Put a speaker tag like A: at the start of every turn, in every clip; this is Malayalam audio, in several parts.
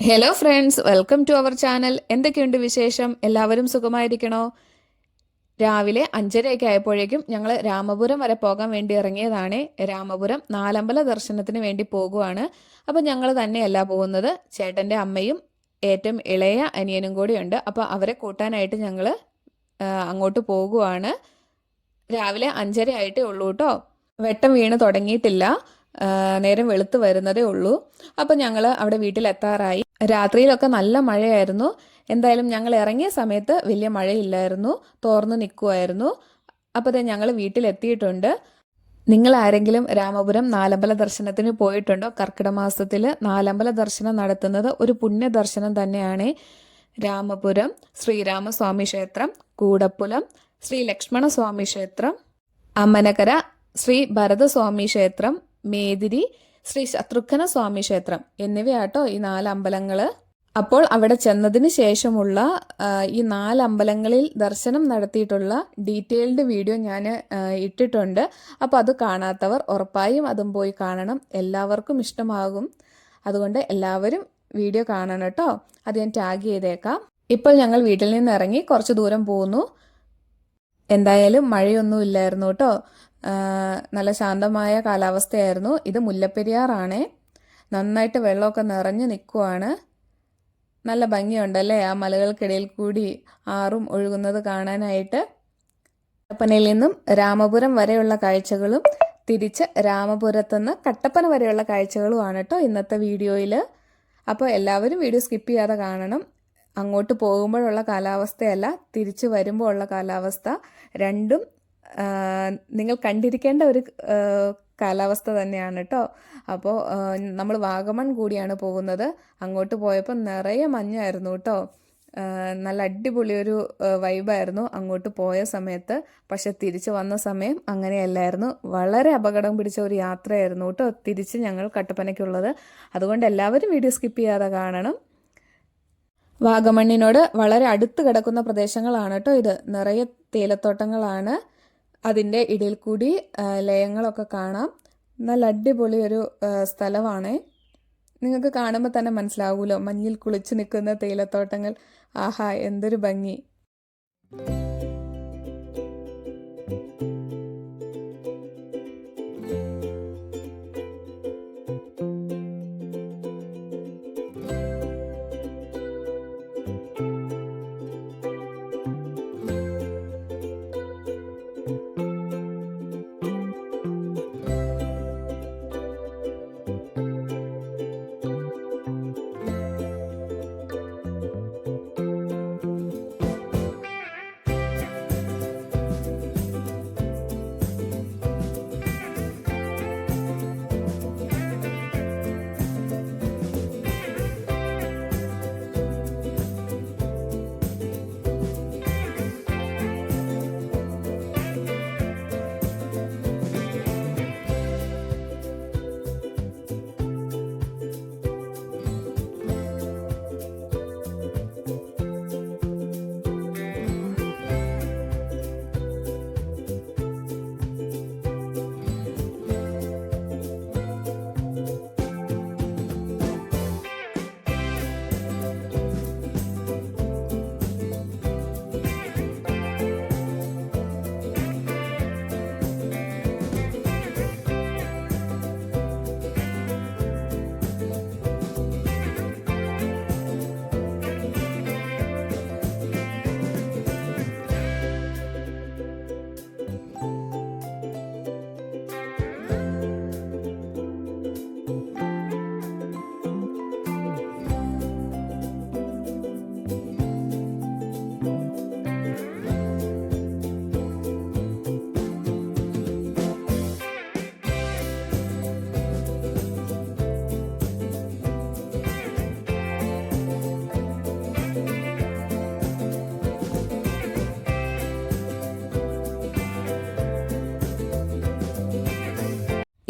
A: Hello friends, welcome to our channel. എന്തൊക്കെയുണ്ട് വിശേഷം? എല്ലാവരും സുഖമായിരിക്കണോ? രാവിലെ 5:30 ആയപ്പോഴേക്കും ഞങ്ങൾ രാമപുരം വരെ പോകാൻ വേണ്ടി ഇറങ്ങിയതാണ്. രാമപുരം നാലമ്പല ദർശനത്തിന് വേണ്ടി പോകുവാണ്. അപ്പം ഞങ്ങൾ തന്നെയല്ല പോകുന്നത്, ചേട്ടൻ്റെ അമ്മയും ഏറ്റവും ഇളയ അനിയനും കൂടിയുണ്ട്. അപ്പോൾ അവരെ കൂട്ടാനായിട്ട് ഞങ്ങൾ അങ്ങോട്ട് പോകുവാണ്. രാവിലെ 5:30 ആയിട്ടേ ഉള്ളൂ കേട്ടോ. വെട്ടം വീണ് തുടങ്ങിയിട്ടില്ല. നേരം വെളുത്ത് വരുന്നതേ ഉള്ളൂ. അപ്പം ഞങ്ങൾ അവിടെ വീട്ടിലെത്താറായി. രാത്രിയിലൊക്കെ നല്ല മഴയായിരുന്നു. എന്തായാലും ഞങ്ങൾ ഇറങ്ങിയ സമയത്ത് വലിയ മഴയില്ലായിരുന്നു, തോർന്നു നിൽക്കുമായിരുന്നു. അപ്പോൾ ദേ ഞങ്ങൾ വീട്ടിലെത്തിയിട്ടുണ്ട്. നിങ്ങൾ ആരെങ്കിലും രാമപുരം നാലമ്പല ദർശനത്തിന് പോയിട്ടുണ്ടോ? കർക്കിടക മാസത്തിൽ നാലമ്പല ദർശനം നടത്തുന്നത് ഒരു പുണ്യ ദർശനം തന്നെയാണ്. രാമപുരം ശ്രീരാമസ്വാമി ക്ഷേത്രം, കൂടപ്പുലം ശ്രീ ലക്ഷ്മണസ്വാമി ക്ഷേത്രം, അമ്മനക്കര ശ്രീ ഭരതസ്വാമി ക്ഷേത്രം, മേദിരി ശ്രീ ശത്രുഘ്ന സ്വാമി ക്ഷേത്രം എന്നിവയാട്ടോ ഈ 4 അമ്പലങ്ങൾ. അപ്പോൾ അവിടെ ചെന്നതിന് ശേഷമുള്ള ഈ 4 അമ്പലങ്ങളിൽ ദർശനം നടത്തിയിട്ടുള്ള ഡീറ്റെയിൽഡ് വീഡിയോ ഞാൻ ഇട്ടിട്ടുണ്ട്. അപ്പോൾ അത് കാണാത്തവർ ഉറപ്പായും അതും പോയി കാണണം. എല്ലാവർക്കും ഇഷ്ടമാകും. അതുകൊണ്ട് എല്ലാവരും വീഡിയോ കാണണം കേട്ടോ. അത് ഞാൻ ടാഗ് ചെയ്തേക്കാം. ഇപ്പോൾ ഞങ്ങൾ വീട്ടിൽ നിന്ന് ഇറങ്ങി കുറച്ച് ദൂരം പോകുന്നു. എന്തായാലും മഴയൊന്നും ഇല്ലായിരുന്നു കേട്ടോ. നല്ല ശാന്തമായ കാലാവസ്ഥയായിരുന്നു. ഇത് മുല്ലപ്പെരിയാറാണേ. നന്നായിട്ട് വെള്ളമൊക്കെ നിറഞ്ഞു നിൽക്കുവാണ്. നല്ല ഭംഗിയുണ്ടല്ലേ ആ മലകൾക്കിടയിൽ കൂടി ആറും ഒഴുകുന്നത് കാണാനായിട്ട്. കട്ടപ്പനയിൽ നിന്നും രാമപുരം വരെയുള്ള കാഴ്ചകളും തിരിച്ച് രാമപുരത്തുനിന്ന് കട്ടപ്പന വരെയുള്ള കാഴ്ചകളുമാണ് കേട്ടോ ഇന്നത്തെ വീഡിയോയിൽ. അപ്പോൾ എല്ലാവരും വീഡിയോ സ്കിപ്പ് ചെയ്യാതെ കാണണം. അങ്ങോട്ട് പോകുമ്പോഴുള്ള കാലാവസ്ഥയല്ല, തിരിച്ചു വരുമ്പോൾ ഉള്ള കാലാവസ്ഥ രണ്ടും നിങ്ങൾ കണ്ടിരിക്കേണ്ട ഒരു കാലാവസ്ഥ തന്നെയാണ് കേട്ടോ. അപ്പോൾ നമ്മൾ വാഗമൺ കൂടിയാണ് പോകുന്നത്. അങ്ങോട്ട് പോയപ്പോൾ നിറയെ മഞ്ഞായിരുന്നു കേട്ടോ. നല്ല അടിപൊളി ഒരു വൈബായിരുന്നു അങ്ങോട്ട് പോയ സമയത്ത്. പക്ഷെ തിരിച്ച് വന്ന സമയം അങ്ങനെയല്ലായിരുന്നു. വളരെ അപകടം പിടിച്ച ഒരു യാത്രയായിരുന്നു കേട്ടോ തിരിച്ച് ഞങ്ങൾ കട്ടപ്പനയ്ക്കുള്ളത്. അതുകൊണ്ട് എല്ലാവരും വീഡിയോ സ്കിപ്പ് ചെയ്യാതെ കാണണം. വാഗമണ്ണിനോട് വളരെ അടുത്ത് കിടക്കുന്ന പ്രദേശങ്ങളാണ് കേട്ടോ ഇത്. നിറയെ തേയിലത്തോട്ടങ്ങളാണ്. അതിൻ്റെ ഇടയിൽ കൂടി ലയങ്ങളൊക്കെ കാണാം. നല്ല അടിപൊളി ഒരു സ്ഥലമാണ്. നിങ്ങൾക്ക് കാണുമ്പോൾ തന്നെ മനസ്സിലാവുമല്ലോ, മഞ്ഞിൽ കുളിച്ച് നിൽക്കുന്ന തേയിലത്തോട്ടങ്ങൾ. ആഹാ, എന്തൊരു ഭംഗി!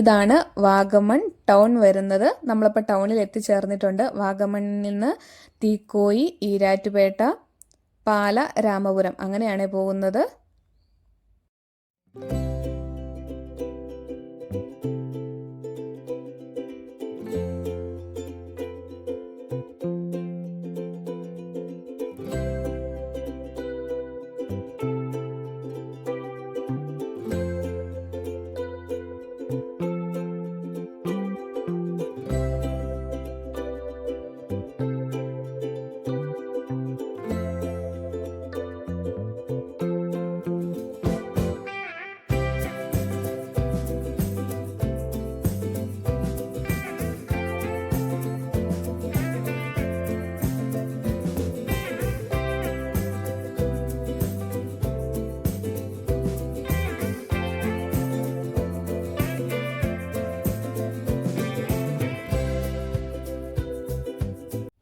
A: ഇതാണ് വാഗമൺ ടൗൺ വരുന്നത്. നമ്മളിപ്പോൾ ടൗണിൽ എത്തിച്ചേർന്നിട്ടുണ്ട്. വാഗമണ്ണിൽ നിന്ന് തീക്കോയി, ഈരാറ്റുപേട്ട, പാല, രാമപുരം അങ്ങനെയാണ് പോകുന്നത്.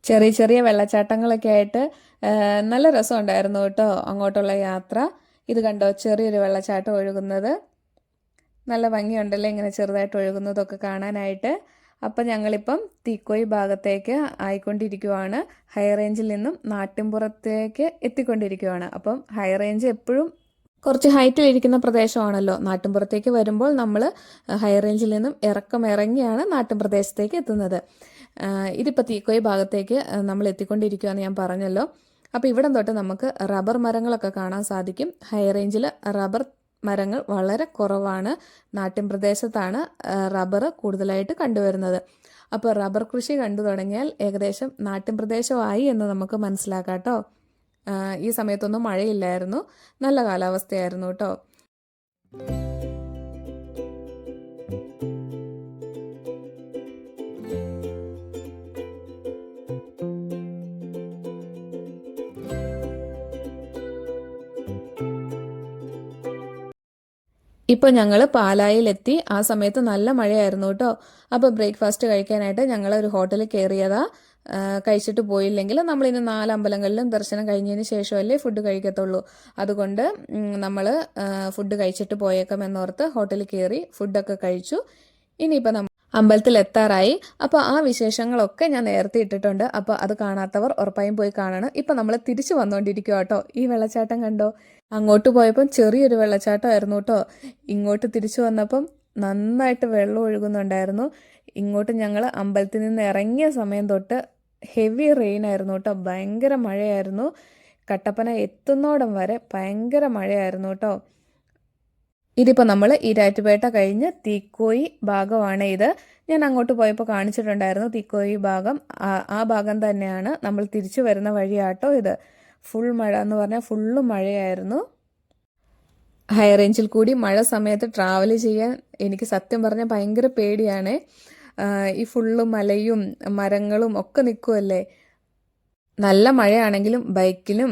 A: ചെറിയ ചെറിയ വെള്ളച്ചാട്ടങ്ങളൊക്കെ ആയിട്ട് നല്ല രസമുണ്ടായിരുന്നു കേട്ടോ അങ്ങോട്ടുള്ള യാത്ര. ഇത് കണ്ടോ, ചെറിയൊരു വെള്ളച്ചാട്ടം ഒഴുകുന്നത്. നല്ല ഭംഗിയുണ്ടല്ലേ ഇങ്ങനെ ചെറുതായിട്ട് ഒഴുകുന്നതൊക്കെ കാണാനായിട്ട്. അപ്പം ഞങ്ങളിപ്പം തീക്കോയി ഭാഗത്തേക്ക് ആയിക്കൊണ്ടിരിക്കുവാണ്. ഹൈ റേഞ്ചിൽ നിന്നും നാട്ടിൻപുറത്തേക്ക് എത്തിക്കൊണ്ടിരിക്കുവാണ്. അപ്പം ഹൈ റേഞ്ച് എപ്പോഴും കുറച്ച് ഹൈറ്റിലിരിക്കുന്ന പ്രദേശമാണല്ലോ. നാട്ടിൻപുറത്തേക്ക് വരുമ്പോൾ നമ്മൾ ഹൈ റേഞ്ചിൽ നിന്നും ഇറങ്ങിയാണ് നാട്ടിൻപ്രദേശത്തേക്ക് എത്തുന്നത്. ഇതിപ്പോൾ തീക്കോയി ഭാഗത്തേക്ക് നമ്മൾ എത്തിക്കൊണ്ടിരിക്കുകയെന്ന് ഞാൻ പറഞ്ഞല്ലോ. അപ്പോൾ ഇവിടം തൊട്ട് നമുക്ക് റബ്ബർ മരങ്ങളൊക്കെ കാണാൻ സാധിക്കും. ഹൈ റേഞ്ചിൽ റബ്ബർ മരങ്ങൾ വളരെ കുറവാണ്. നാട്ടിൻപ്രദേശത്താണ് റബ്ബർ കൂടുതലായിട്ട് കണ്ടുവരുന്നത്. അപ്പോൾ റബ്ബർ കൃഷി കണ്ടു തുടങ്ങിയാൽ ഏകദേശം നാട്ടിൻപ്രദേശമായി എന്ന് നമുക്ക് മനസ്സിലാക്കാം കേട്ടോ. ഈ സമയത്തൊന്നും മഴയില്ലായിരുന്നു, നല്ല കാലാവസ്ഥയായിരുന്നു കേട്ടോ. ഇപ്പോൾ ഞങ്ങൾ പാലായിലെത്തി. ആ സമയത്ത് നല്ല മഴയായിരുന്നു കേട്ടോ. അപ്പോൾ ബ്രേക്ക്ഫാസ്റ്റ് കഴിക്കാനായിട്ട് ഞങ്ങൾ ഒരു ഹോട്ടലിൽ കയറിയതാ. കഴിച്ചിട്ട് പോയില്ലെങ്കിൽ നമ്മളിനി 4 അമ്പലങ്ങളിലും ദർശനം കഴിഞ്ഞതിന് ശേഷമല്ലേ ഫുഡ് കഴിക്കത്തുള്ളൂ. അതുകൊണ്ട് നമ്മൾ ഫുഡ് കഴിച്ചിട്ട് പോയേക്കാം എന്നോർത്ത് ഹോട്ടലിൽ കയറി ഫുഡൊക്കെ കഴിച്ചു. ഇനിയിപ്പോൾ നമ്മൾ അമ്പലത്തിൽ എത്താറായി. അപ്പോൾ ആ വിശേഷങ്ങളൊക്കെ ഞാൻ നേരത്തെ ഇട്ടിട്ടുണ്ട്. അപ്പോൾ അത് കാണാത്തവർ ഉറപ്പായും പോയി കാണണം. ഇപ്പം നമ്മൾ തിരിച്ചു വന്നുകൊണ്ടിരിക്കുക കേട്ടോ. ഈ വെള്ളച്ചാട്ടം കണ്ടോ, അങ്ങോട്ട് പോയപ്പം ചെറിയൊരു വെള്ളച്ചാട്ടമായിരുന്നു കേട്ടോ. ഇങ്ങോട്ട് തിരിച്ചു വന്നപ്പം നന്നായിട്ട് വെള്ളം ഒഴുകുന്നുണ്ടായിരുന്നു. ഇങ്ങോട്ട് ഞങ്ങൾ അമ്പലത്തിൽ നിന്ന് ഇറങ്ങിയ സമയം തൊട്ട് ഹെവി റെയിൻ ആയിരുന്നു കേട്ടോ. ഭയങ്കര മഴയായിരുന്നു. കട്ടപ്പന എത്തുന്നോടം വരെ ഭയങ്കര മഴയായിരുന്നു കേട്ടോ. ഇതിപ്പോൾ നമ്മൾ ഈരാറ്റുപേട്ട കഴിഞ്ഞ് തീക്കോയി ഭാഗമാണ് ഇത്. ഞാൻ അങ്ങോട്ട് പോയപ്പോൾ കാണിച്ചിട്ടുണ്ടായിരുന്നു തീക്കോയി ഭാഗം. ആ ഭാഗം തന്നെയാണ്. നമ്മൾ തിരിച്ചു വരുന്ന വഴിയാട്ടോ ഇത്. ഫുൾ മഴ എന്ന് പറഞ്ഞാൽ ഫുള്ള് മഴയായിരുന്നു. ഹൈ റേഞ്ചിൽ കൂടി മഴ സമയത്ത് ട്രാവൽ ചെയ്യാൻ എനിക്ക് സത്യം പറഞ്ഞാൽ ഭയങ്കര പേടിയാണ്. ഈ ഫുള്ള് മലയും മരങ്ങളും ഒക്കെ നിൽക്കുമല്ലേ. നല്ല മഴയാണെങ്കിലും ബൈക്കിലും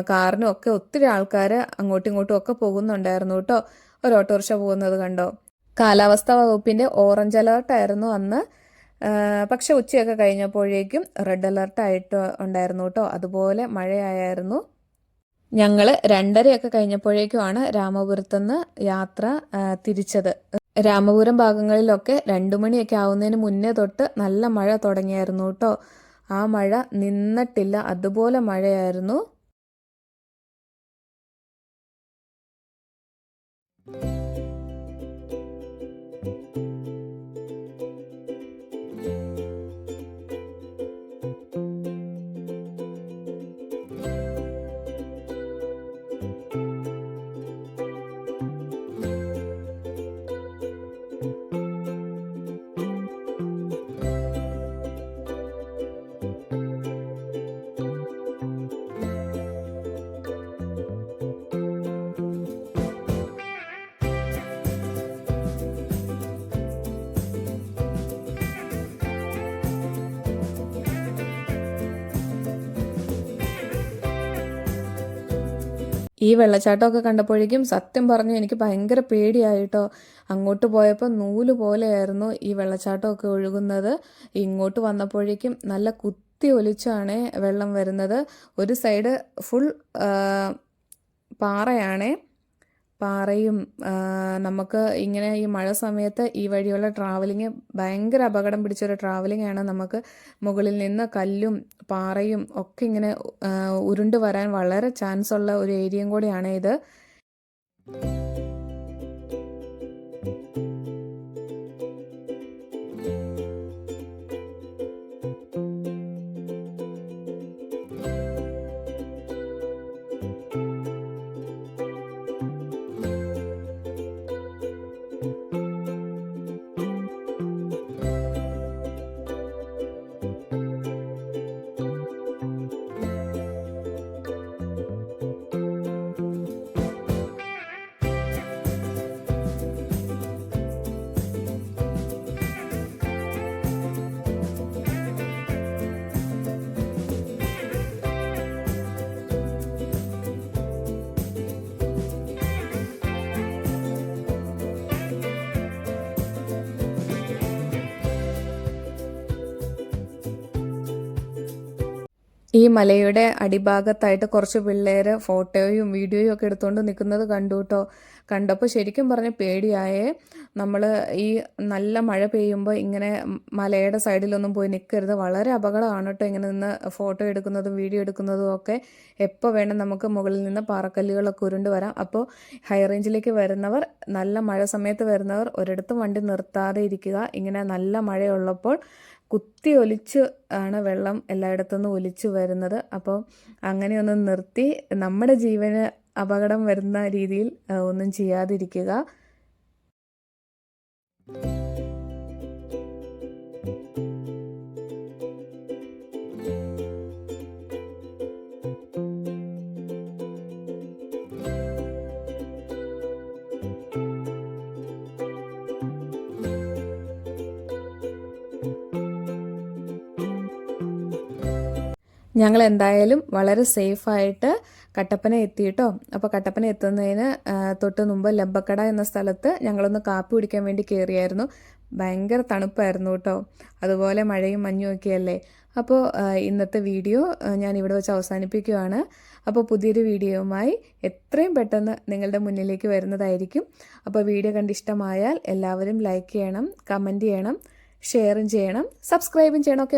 A: കാറിനും ഒക്കെ ഒത്തിരി ആൾക്കാർ അങ്ങോട്ടും ഇങ്ങോട്ടും ഒക്കെ പോകുന്നുണ്ടായിരുന്നു കേട്ടോ. ഒരു ഓട്ടോറിക്ഷ പോകുന്നത് കണ്ടോ. കാലാവസ്ഥാ വകുപ്പിൻ്റെ ഓറഞ്ച് അലേർട്ടായിരുന്നു അന്ന്. പക്ഷെ ഉച്ചയൊക്കെ കഴിഞ്ഞപ്പോഴേക്കും റെഡ് അലേർട്ടായിട്ട് ഉണ്ടായിരുന്നു കേട്ടോ. അതുപോലെ മഴയായിരുന്നു. ഞങ്ങൾ 2:30 കഴിഞ്ഞപ്പോഴേക്കുമാണ് രാമപുരത്തുനിന്ന് യാത്ര തിരിച്ചത്. രാമപുരം ഭാഗങ്ങളിലൊക്കെ 2 മണിയൊക്കെ ആവുന്നതിന് മുന്നേ തൊട്ട് നല്ല മഴ തുടങ്ങിയായിരുന്നു കേട്ടോ. ആ മഴ നിന്നിട്ടില്ല, അതുപോലെ മഴയായിരുന്നു. ഈ വെള്ളച്ചാട്ടമൊക്കെ കണ്ടപ്പോഴേക്കും സത്യം പറഞ്ഞു എനിക്ക് ഭയങ്കര പേടിയായിട്ടോ. അങ്ങോട്ട് പോയപ്പോൾ നൂല് പോലെയായിരുന്നു ഈ വെള്ളച്ചാട്ടമൊക്കെ ഒഴുകുന്നത്. ഇങ്ങോട്ട് വന്നപ്പോഴേക്കും നല്ല കുത്തി ഒലിച്ചാണ് വെള്ളം വരുന്നത്. ഒരു സൈഡ് ഫുൾ പാറയാണേ. പാറയും നമുക്ക് ഇങ്ങനെ ഈ മഴ സമയത്ത് ഈ വഴിയുള്ള ട്രാവലിങ് ഭയങ്കര അപകടം പിടിച്ചൊരു ട്രാവലിംഗ് ആണ്. നമുക്ക് മുകളിൽ നിന്ന് കല്ലും പാറയും ഒക്കെ ഇങ്ങനെ ഉരുണ്ട് വരാൻ വളരെ ചാൻസ് ഉള്ള ഒരു ഏരിയയും കൂടിയാണ് ഇത്. ഈ മലയുടെ അടിഭാഗത്തായിട്ട് കുറച്ച് പിള്ളേർ ഫോട്ടോയും വീഡിയോയും ഒക്കെ എടുത്തുകൊണ്ട് നിൽക്കുന്നത് കണ്ടു കേട്ടോ. കണ്ടപ്പോൾ ശരിക്കും പറഞ്ഞ് പേടിയായേ. നമ്മൾ ഈ നല്ല മഴ പെയ്യുമ്പോൾ ഇങ്ങനെ മലയുടെ സൈഡിലൊന്നും പോയി നിൽക്കരുത്. വളരെ അപകടമാണ് കേട്ടോ ഇങ്ങനെ നിന്ന് ഫോട്ടോ എടുക്കുന്നതും വീഡിയോ എടുക്കുന്നതും ഒക്കെ. എപ്പോൾ വേണം നമുക്ക് മുകളിൽ നിന്ന് പാറക്കല്ലുകളൊക്കെ ഉരുണ്ട് വരാം. അപ്പോൾ ഹൈ റേഞ്ചിലേക്ക് വരുന്നവർ, നല്ല മഴ സമയത്ത് വരുന്നവർ ഒരിടത്തും വണ്ടി നിർത്താതെ ഇരിക്കുക. ഇങ്ങനെ നല്ല മഴയുള്ളപ്പോൾ കുത്തി ഒലിച്ച് ആണ് വെള്ളം എല്ലായിടത്തുനിന്നും ഒലിച്ചു വരുന്നത്. അപ്പോൾ അങ്ങനെയൊന്ന് നിർത്തി നമ്മുടെ ജീവന് അപകടം വരുന്ന രീതിയിൽ ഒന്നും ചെയ്യാതിരിക്കുക. ഞങ്ങൾ എന്തായാലും വളരെ സേഫായിട്ട് കട്ടപ്പന എത്തിയിട്ടോ. അപ്പോൾ കട്ടപ്പന എത്തുന്നതിന് തൊട്ട് മുമ്പ് ലബ്ബക്കട എന്ന സ്ഥലത്ത് ഞങ്ങളൊന്ന് കാപ്പി കുടിക്കാൻ വേണ്ടി കയറിയായിരുന്നു. ഭയങ്കര തണുപ്പായിരുന്നു കേട്ടോ. അതുപോലെ മഴയും മഞ്ഞും ഒക്കെയല്ലേ. അപ്പോൾ ഇന്നത്തെ വീഡിയോ ഞാൻ ഇവിടെ വെച്ച് അവസാനിപ്പിക്കുകയാണ്. അപ്പോൾ പുതിയൊരു വീഡിയോയുമായി എത്രയും പെട്ടെന്ന് നിങ്ങളുടെ മുന്നിലേക്ക് വരുന്നതായിരിക്കും. അപ്പോൾ വീഡിയോ കണ്ടിഷ്ടമായാൽ എല്ലാവരും ലൈക്ക് ചെയ്യണം, കമൻറ്റ് ചെയ്യണം, ഷെയറും ചെയ്യണം, സബ്സ്ക്രൈബും ചെയ്യണം. ഓക്കെ.